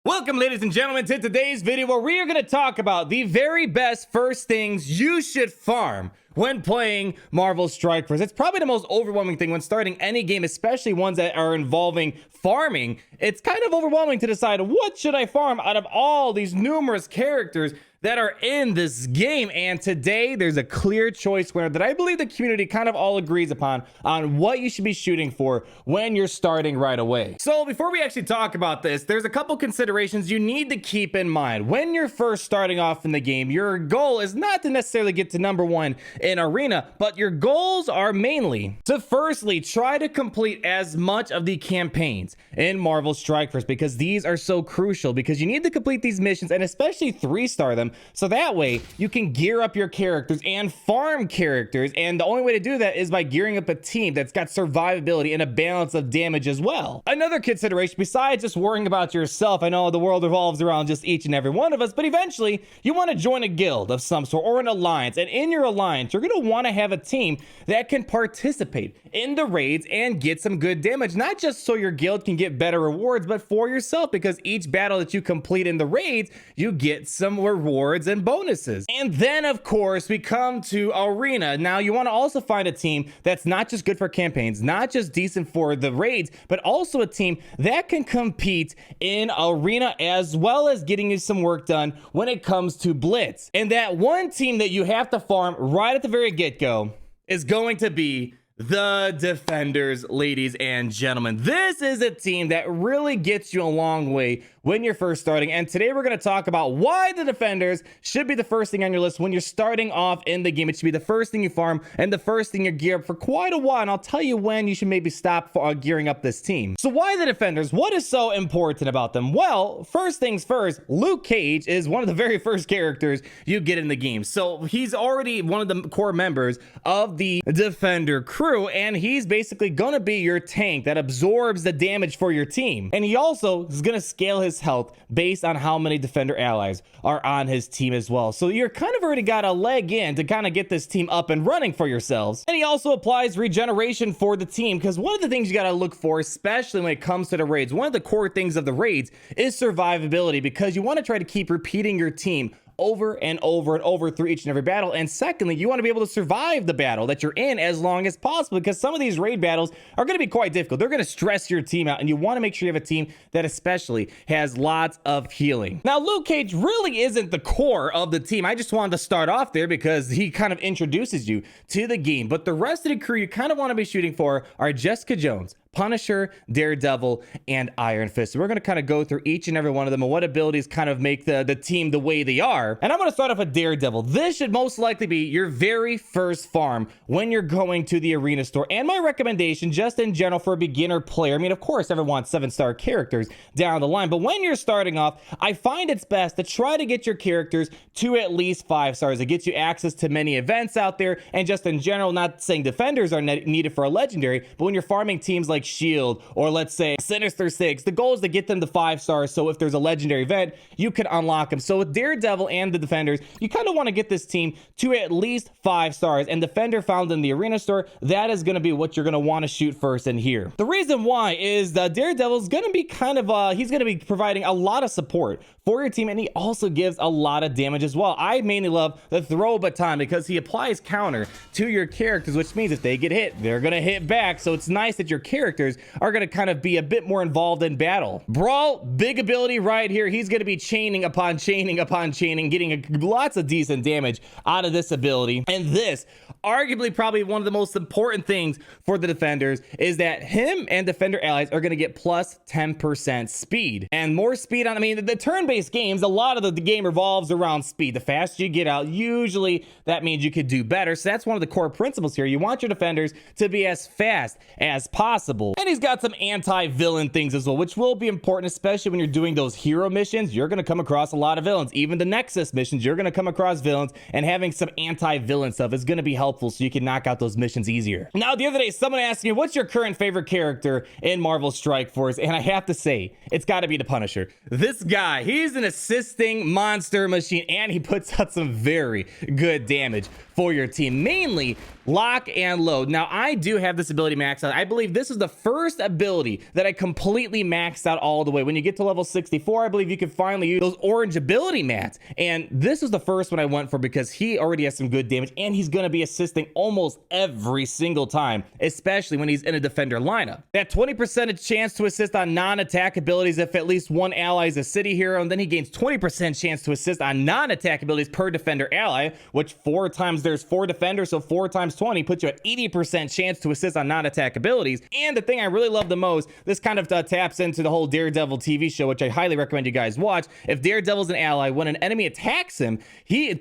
Welcome, ladies and gentlemen, to today's video where we are going to talk about the very best first things you should farm when playing Marvel Strike Force. It's probably the most overwhelming thing when starting any game, especially ones that are involving farming. It's kind of overwhelming to decide what should I farm out of all these numerous characters that are in this game. And today there's a clear choice winner that I believe the community kind of all agrees upon on what you should be shooting for when you're starting right away. So before we actually talk about this, there's a couple considerations you need to keep in mind. When you're first starting off in the game, your goal is not to necessarily get to #1 in arena, but your goals are mainly to firstly try to complete as much of the campaigns in Marvel Strike Force, because these are so crucial, because you need to complete these missions and especially 3-star them, so that way you can gear up your characters and farm characters. And the only way to do that is by gearing up a team that's got survivability and a balance of damage as well. Another consideration besides just worrying about yourself, I know the world revolves around just each and every one of us, but eventually you want to join a guild of some sort or an alliance, and in your alliance you're going to want to have a team that can participate in the raids and get some good damage, not just so your guild can get better rewards, but for yourself, because each battle that you complete in the raids you get some rewards and bonuses. And then of course we come to arena. Now you want to also find a team that's not just good for campaigns, not just decent for the raids, but also a team that can compete in arena as well as getting you some work done when it comes to blitz. And that one team that you have to farm right at the very get-go is going to be the Defenders, ladies and gentlemen. This is a team that really gets you a long way when you're first starting, and today we're going to talk about why the Defenders should be the first thing on your list when you're starting off in the game. It should be the first thing you farm and the first thing you gear up for quite a while, and I'll tell you when you should maybe stop gearing up this team. So why the Defenders? What is so important about them? Well, first things first, Luke Cage is one of the very first characters you get in the game. So he's already one of the core members of the Defender crew, and he's basically going to be your tank that absorbs the damage for your team. And he also is going to scale his health based on how many Defender allies are on his team as well. So you're kind of already got a leg in to kind of get this team up and running for yourselves. And he also applies regeneration for the team, because one of the things you got to look for, especially when it comes to the raids, one of the core things of the raids is survivability, because you want to try to keep repeating your team over and over and over through each and every battle. And secondly, you want to be able to survive the battle that you're in as long as possible, because some of these raid battles are going to be quite difficult. They're going to stress your team out, and you want to make sure you have a team that especially has lots of healing. Now, Luke Cage really isn't the core of the team. I just wanted to start off there because he kind of introduces you to the game, but the rest of the crew you kind of want to be shooting for are Jessica Jones, Punisher, Daredevil, and Iron Fist. So we're going to kind of go through each and every one of them and what abilities kind of make the team the way they are. And I'm going to start off with Daredevil. This should most likely be your very first farm when you're going to the arena store. And my recommendation, just in general for a beginner player, I mean, of course, everyone wants 7-star characters down the line, but when you're starting off, I find it's best to try to get your characters to at least 5 stars. It gets you access to many events out there, and just in general, not saying Defenders are needed for a legendary, but when you're farming teams like Shield or let's say Sinister Six, the goal is to get them to 5 stars, so if there's a legendary event you can unlock them. So with Daredevil and the Defenders, you kind of want to get this team to at least 5 stars, and Defender found in the arena store, that is going to be what you're going to want to shoot first in here. The reason why is that Daredevil is going to be kind of he's going to be providing a lot of support for your team, and he also gives a lot of damage as well. I mainly love the throw baton because he applies counter to your characters, which means if they get hit, they're going to hit back. So it's nice that your characters are going to kind of be a bit more involved in battle. Brawl, big ability right here. He's going to be chaining upon chaining upon chaining, getting lots of decent damage out of this ability. And this, arguably probably one of the most important things for the Defenders, is that him and Defender allies are going to get plus 10% speed. And more speed on, I mean, the turn-based games, a lot of the game revolves around speed. The faster you get out, usually that means you could do better. So that's one of the core principles here. You want your Defenders to be as fast as possible. And he's got some anti-villain things as well, which will be important, especially when you're doing those hero missions. You're going to come across a lot of villains. Even the Nexus missions, you're going to come across villains, and having some anti-villain stuff is going to be helpful so you can knock out those missions easier. Now, the other day, someone asked me, what's your current favorite character in Marvel Strike Force? And I have to say, it's got to be the Punisher. This guy, he's an assisting monster machine, and he puts out some very good damage for your team, mainly lock and load. Now, I do have this ability maxed out. I believe this is the first ability that I completely maxed out all the way. When you get to level 64, I believe you can finally use those orange ability mats. And this was the first one I went for because he already has some good damage and he's going to be assisting almost every single time, especially when he's in a defender lineup. That 20% chance to assist on non-attack abilities if at least one ally is a city hero, and then he gains 20% chance to assist on non-attack abilities per defender ally, which 4 times there's 4 defenders, so 4 times 20 puts you at 80% chance to assist on non-attack abilities. And the thing I really love the most, this kind of taps into the whole Daredevil TV show, which I highly recommend you guys watch. If Daredevil's an ally, when an enemy attacks him,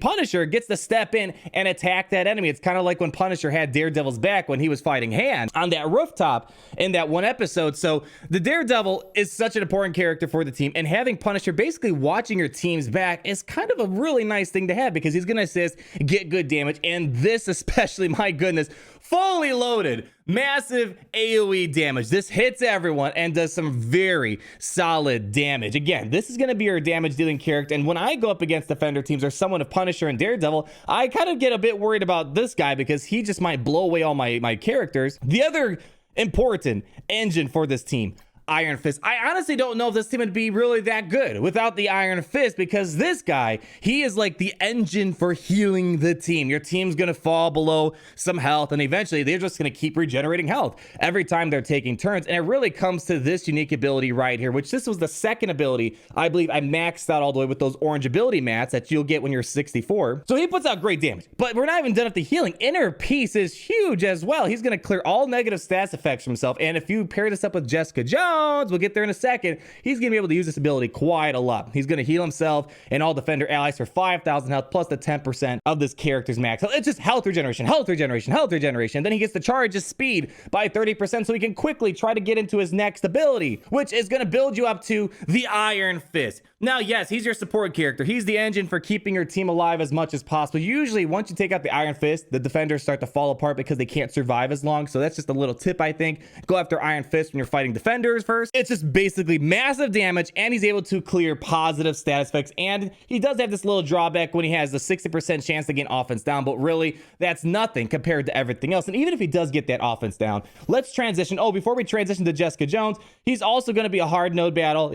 Punisher gets to step in and attack that enemy. It's kind of like when Punisher had Daredevil's back when he was fighting Hand on that rooftop in that one episode. So the Daredevil is such an important character for the team, and having Punisher basically watching your team's back is kind of a really nice thing to have because he's going to assist, get good damage, and this especially, my goodness, fully loaded, massive AoE damage. This hits everyone and does some very solid damage. Again, this is going to be your damage dealing character, and when I go up against defender teams or someone of Punisher and Daredevil, I kind of get a bit worried about this guy because he just might blow away all my characters. The other important engine for this team, Iron Fist. I honestly don't know if this team would be really that good without the Iron Fist, because this guy, he is like the engine for healing the team. Your team's gonna fall below some health, and eventually they're just gonna keep regenerating health every time they're taking turns. And it really comes to this unique ability right here, which this was the second ability I believe I maxed out all the way with those orange ability mats that you'll get when you're 64. So he puts out great damage, but we're not even done with the healing. Inner Peace is huge as well. He's gonna clear all negative stats effects from himself, and if you pair this up with Jessica Jones, we'll get there in a second, he's gonna be able to use this ability quite a lot. He's gonna heal himself and all defender allies for 5,000 health plus the 10% of this character's max. So it's just health regeneration, health regeneration, health regeneration. Then he gets to charge his speed by 30% so he can quickly try to get into his next ability, which is gonna build you up to the Iron Fist. Now, yes, he's your support character. He's the engine for keeping your team alive as much as possible. Usually, once you take out the Iron Fist, the defenders start to fall apart because they can't survive as long. So that's just a little tip, I think. Go after Iron Fist when you're fighting defenders first. It's just basically massive damage, and he's able to clear positive status effects. And he does have this little drawback when he has the 60% chance to gain offense down, but really, that's nothing compared to everything else. And even if he does get that offense down, let's transition. Oh, before we transition to Jessica Jones, he's also going to be a hard node battle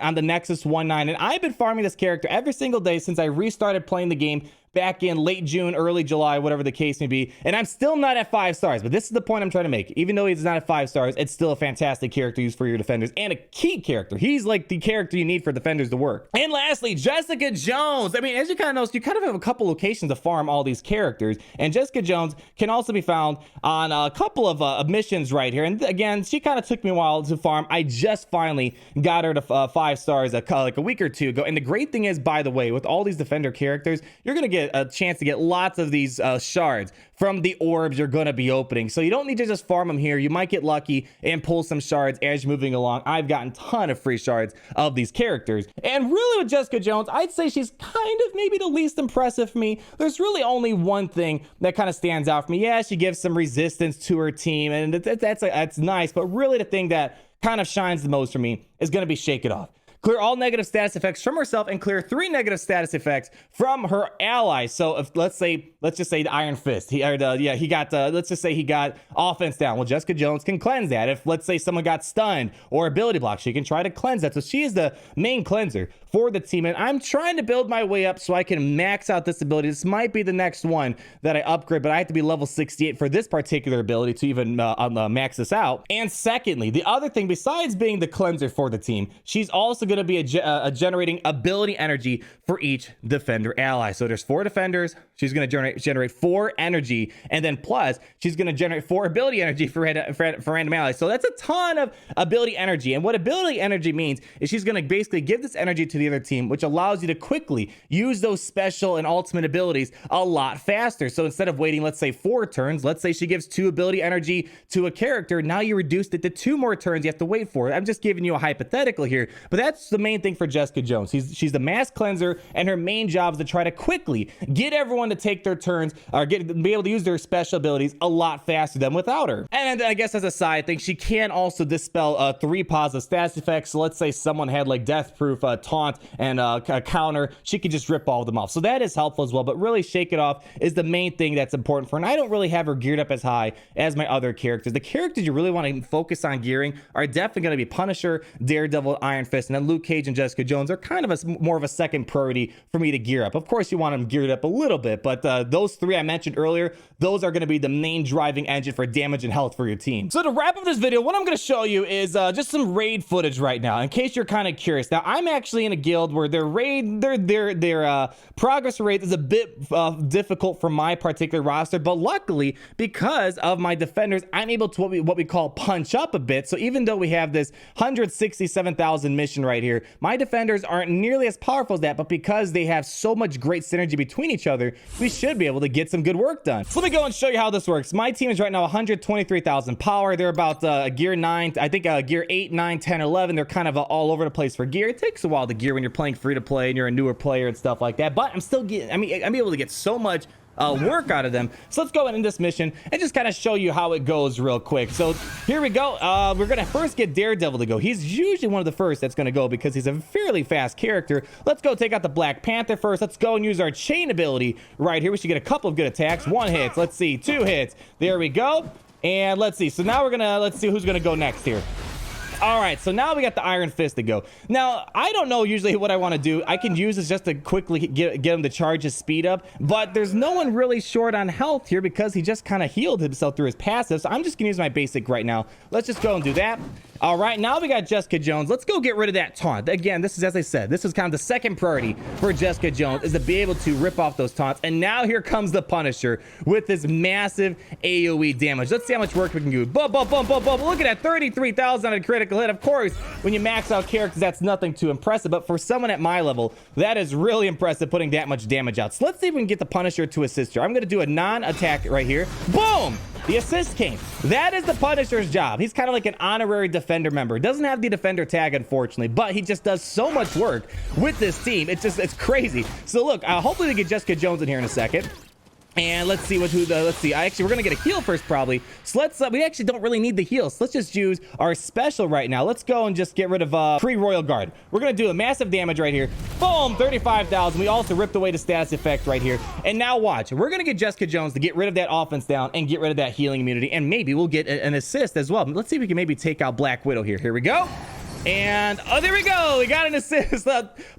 on the Nexus 1-9. And I've been farming this character every single day since I restarted playing the game back in late June, early July, whatever the case may be. And I'm still not at 5 stars, but this is the point I'm trying to make. Even though he's not at 5 stars, it's still a fantastic character used for your defenders and a key character. He's like the character you need for defenders to work. And lastly, Jessica Jones. I mean, as you kind of notice, you kind of have a couple locations to farm all these characters. And Jessica Jones can also be found on a couple of missions right here. And again, she kind of took me a while to farm. I just finally got her to 5 stars like a week or two ago. And the great thing is, by the way, with all these defender characters, you're going to get a chance to get lots of these shards from the orbs you're going to be opening. So you don't need to just farm them here. You might get lucky and pull some shards as you're moving along. I've gotten a ton of free shards of these characters. And really with Jessica Jones, I'd say she's kind of maybe the least impressive for me. There's really only one thing that kind of stands out for me. Yeah, she gives some resistance to her team, and that's nice. But really the thing that kind of shines the most for me is going to be Shake It Off. Clear all negative status effects from herself and clear 3 negative status effects from her allies. So if let's just say the Iron Fist, let's just say he got offense down. Well, Jessica Jones can cleanse that. If let's say someone got stunned or ability block, she can try to cleanse that. So she is the main cleanser for the team, and I'm trying to build my way up so I can max out this ability. This might be the next one that I upgrade, but I have to be level 68 for this particular ability to even max this out. And secondly, the other thing besides being the cleanser for the team, she's also going to be a generating ability energy for each defender ally. So there's 4 defenders. She's going to generate 4 energy, and then plus she's going to generate 4 ability energy for random allies. So that's a ton of ability energy. And what ability energy means is she's going to basically give this energy to the other team, which allows you to quickly use those special and ultimate abilities a lot faster. So instead of waiting, let's say 4 turns, let's say she gives 2 ability energy to a character. Now you reduced it to 2 more turns you have to wait for. I'm just giving you a hypothetical here, but that's that's the main thing for Jessica Jones. She's the mass cleanser, and her main job is to try to quickly get everyone to take their turns or be able to use their special abilities a lot faster than without her. And I guess as a side thing, she can also dispel 3 positive status effects. So let's say someone had like death proof, taunt, and a counter, she could just rip all of them off. So that is helpful as well, but really Shake It Off is the main thing that's important for her. And I don't really have her geared up as high as my other characters. The characters you really want to focus on gearing are definitely going to be Punisher, Daredevil, Iron Fist, and then Luke Cage and Jessica Jones are kind of more of a second priority for me to gear up. Of course, you want them geared up a little bit, but those 3 I mentioned earlier, those are going to be the main driving engine for damage and health for your team. So to wrap up this video, what I'm going to show you is just some raid footage right now, in case you're kind of curious. Now, I'm actually in a guild where their progress rate is a bit difficult for my particular roster, but luckily, because of my defenders, I'm able to what we call punch up a bit. So even though we have this 167,000 mission right here, my defenders aren't nearly as powerful as that, but because they have so much great synergy between each other, we should be able to get some good work done. So let me go and show you how this works. My team is right now 123,000 power. They're about gear 9, I think gear 8, 9, 10, 11. They're kind of all over the place for gear. It takes a while to gear when you're playing free to play and you're a newer player and stuff like that, but I'm still getting, I'm able to get so much work out of them. So let's go in this mission and just kind of show you how it goes real quick. So here we go. We're gonna first get Daredevil to go. He's usually one of the first that's gonna go because he's a fairly fast character. Let's go take out the Black Panther first. Let's go and use our chain ability right here. We should get a couple of good attacks. 1 hit. Let's see, 2 hits. There we go. And let's see. So now let's see who's gonna go next here. All right, so now we got the Iron Fist to go. Now, I don't know usually what I want to do. I can use this just to quickly get him to charge his speed up, but there's no one really short on health here because he just kind of healed himself through his passive, so I'm just going to use my basic right now. Let's just go and do that. All right, now we got Jessica Jones. Let's go get rid of that taunt. Again, this is, as I said, this is kind of the second priority for Jessica Jones, is to be able to rip off those taunts. And now here comes the Punisher with this massive AoE damage. Let's see how much work we can do. Boom, boom, boom, boom, boom. Look at that, 33,000 on a critical hit. Of course, when you max out characters, that's nothing too impressive. But for someone at my level, that is really impressive, putting that much damage out. So let's see if we can get the Punisher to assist her. I'm going to do a non-attack right here. Boom! The assist came. That is the Punisher's job. He's kind of like an honorary defender member. Doesn't have the defender tag, unfortunately, but he just does so much work with this team. It's crazy. So look, hopefully we get Jessica Jones in here in a second. And let's see let's see. We're gonna get a heal first probably. So let's we actually don't really need the heal. So let's just use our special right now. Let's go and just get rid of pre-royal guard. We're gonna do a massive damage right here. Boom, 35,000. We also ripped away the status effect right here. And now watch, we're gonna get Jessica Jones to get rid of that offense down and get rid of that healing immunity, and maybe we'll get an assist as well. Let's see if we can maybe take out Black Widow here. Here we go. And oh, there we go. We got an assist.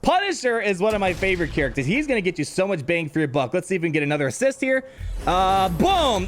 Punisher is one of my favorite characters. He's gonna get you so much bang for your buck. Let's see if we can get another assist here. Boom.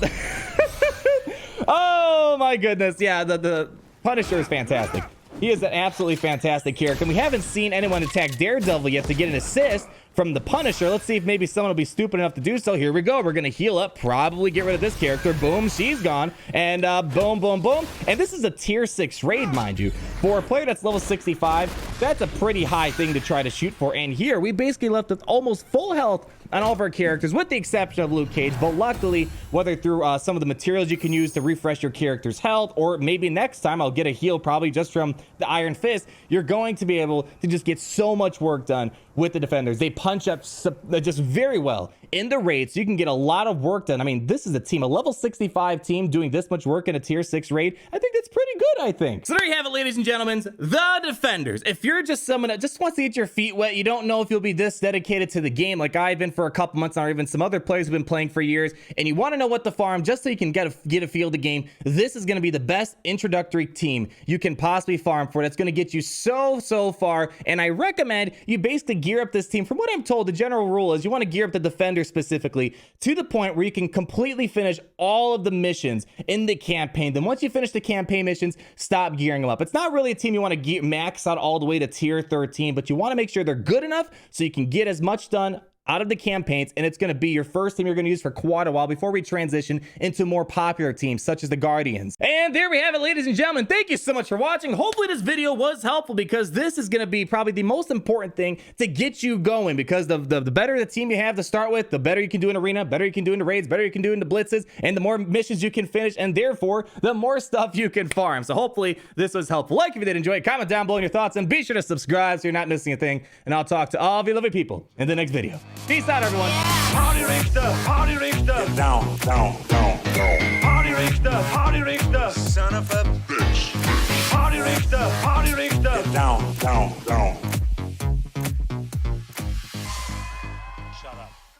Oh my goodness. Yeah, the Punisher is fantastic. He is an absolutely fantastic character. And we haven't seen anyone attack Daredevil yet to get an assist from the Punisher. Let's see if maybe someone will be stupid enough to do so. Here we go. We're going to heal up, probably get rid of this character. Boom, she's gone. And boom, boom, boom. And this is a tier 6 raid, mind you. For a player that's level 65, that's a pretty high thing to try to shoot for. And here, we basically left with almost full health on all of our characters, with the exception of Luke Cage. But luckily, whether through some of the materials you can use to refresh your character's health, or maybe next time I'll get a heal probably just from the Iron Fist, you're going to be able to just get so much work done with the defenders. They punch up just very well in the raid, so you can get a lot of work done. I mean, this is a team, a level 65 team doing this much work in a tier 6 raid. I think that's pretty good, I think. So there you have it, ladies and gentlemen, the defenders. If you're just someone that just wants to get your feet wet, you don't know if you'll be this dedicated to the game like I've been for a couple months now, or even some other players who've been playing for years, and you want to know what to farm just so you can get a feel of the game, this is going to be the best introductory team you can possibly farm for. That's going to get you so far, and I recommend you basically gear up this team. From what I'm told, the general rule is you want to gear up the defender specifically to the point where you can completely finish all of the missions in the campaign. Then once you finish the campaign missions, stop gearing them up. It's not really a team you want to max out all the way to tier 13, but you want to make sure they're good enough so you can get as much done out of the campaigns, and it's going to be your first team you're going to use for quite a while before we transition into more popular teams such as the Guardians. And there we have it, ladies and gentlemen. Thank you so much for watching. Hopefully this video was helpful, because this is going to be probably the most important thing to get you going, because the better the team you have to start with, the better you can do in arena, better you can do in the raids, better you can do in the blitzes, and the more missions you can finish, and therefore the more stuff you can farm. So hopefully this was helpful. Like if you did enjoy it, comment down below your thoughts, and be sure to subscribe so you're not missing a thing. And I'll talk to all of you lovely people in the next video. Peace out, everyone. Party Richter, Party Richter. Get down, down, down, down. Party Richter, Party Richter. Son of a bitch. Party Richter, Party Richter. Get down, down, down.